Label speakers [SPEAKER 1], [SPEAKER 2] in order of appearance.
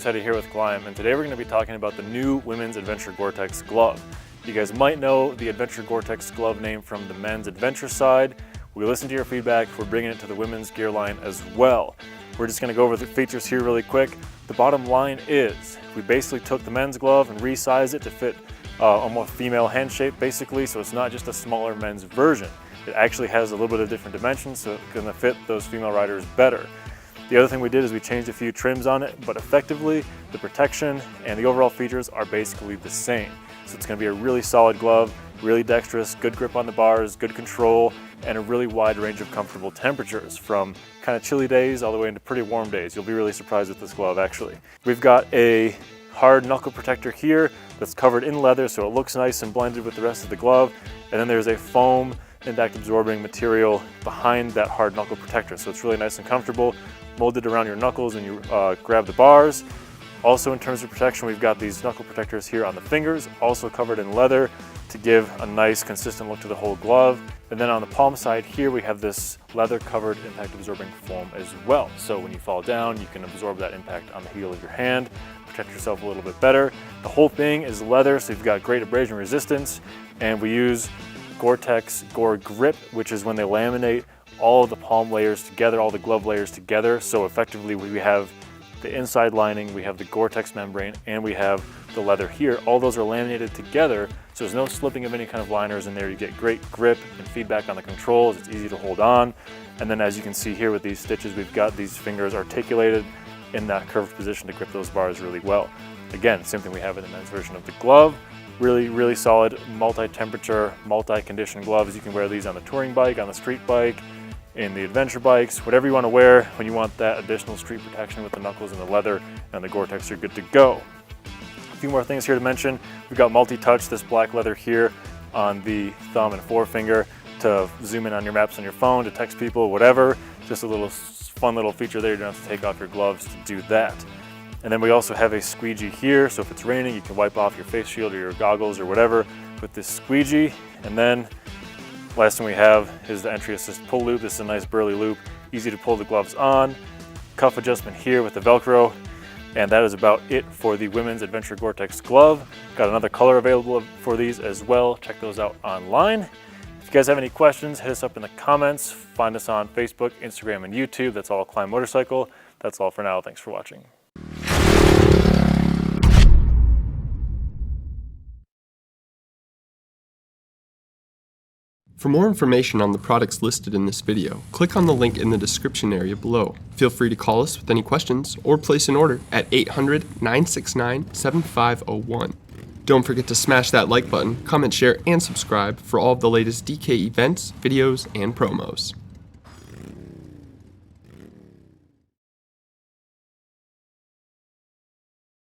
[SPEAKER 1] here with Klim, and today we're going to be talking about the new women's Adventure GORE-TEX glove. You guys might know the Adventure GORE-TEX glove name from the men's Adventure side. We listened to your feedback, we're bringing it to the women's gear line as well. We're just going to go over the features here really quick. The bottom line is, we basically took the men's glove and resized it to fit a more female hand shape basically, so it's not just a smaller men's version. It actually has a little bit of different dimensions, so it's going to fit those female riders better. The other thing we did is we changed a few trims on it, but effectively the protection and the overall features are basically the same. So it's going to be a really solid glove, really dexterous, good grip on the bars, good control, and a really wide range of comfortable temperatures from kind of chilly days all the way into pretty warm days. You'll be really surprised with this glove actually. We've got a hard knuckle protector here that's covered in leather so it looks nice and blended with the rest of the glove, and then there's a foam impact absorbing material behind that hard knuckle protector, so it's really nice and comfortable, molded around your knuckles when you grab the bars. Also in terms of protection, we've got these knuckle protectors here on the fingers, also covered in leather to give a nice consistent look to the whole glove. And then on the palm side here we have this leather covered impact absorbing foam as well, so when you fall down you can absorb that impact on the heel of your hand, protect yourself a little bit better. The whole thing is leather, so you've got great abrasion resistance, and we use GORE-TEX GORE GRIP, which is when they laminate all of the palm layers together, all the glove layers together. So effectively we have the inside lining, we have the GORE-TEX membrane, and we have the leather here. All those are laminated together, so there's no slipping of any kind of liners in there. You get great grip and feedback on the controls. It's easy to hold on. And then as you can see here with these stitches, we've got these fingers articulated in that curved position to grip those bars really well. Again, same thing we have in the men's version of the glove. Really solid multi-temperature, multi-condition gloves. You can wear these on the touring bike, on the street bike, in the adventure bikes, whatever you want to wear when you want that additional street protection with the knuckles and the leather and the GORE-TEX, you're good to go. A few more things here to mention. We've got Mult-e-touch, this black leather here on the thumb and forefinger to zoom in on your maps on your phone, to text people, whatever. Just a little fun little feature there. You don't have to take off your gloves to do that. And then we also have a squeegee here, so if it's raining you can wipe off your face shield or your goggles or whatever with this squeegee. And then last thing we have is the entry assist pull loop. This is a nice burly loop, easy to pull the gloves on. Cuff adjustment here with the Velcro. And that is about it for the women's Adventure GORE-TEX glove. Got another color available for these as well. Check those out online. If you guys have any questions, hit us up in the comments. Find us on Facebook, Instagram, and YouTube. That's all Klim Motorcycle. That's all for now. Thanks for watching.
[SPEAKER 2] For more information on the products listed in this video, click on the link in the description area below. Feel free to call us with any questions or place an order at 800-969-7501. Don't forget to smash that like button, comment, share, and subscribe for all of the latest DK events, videos, and promos.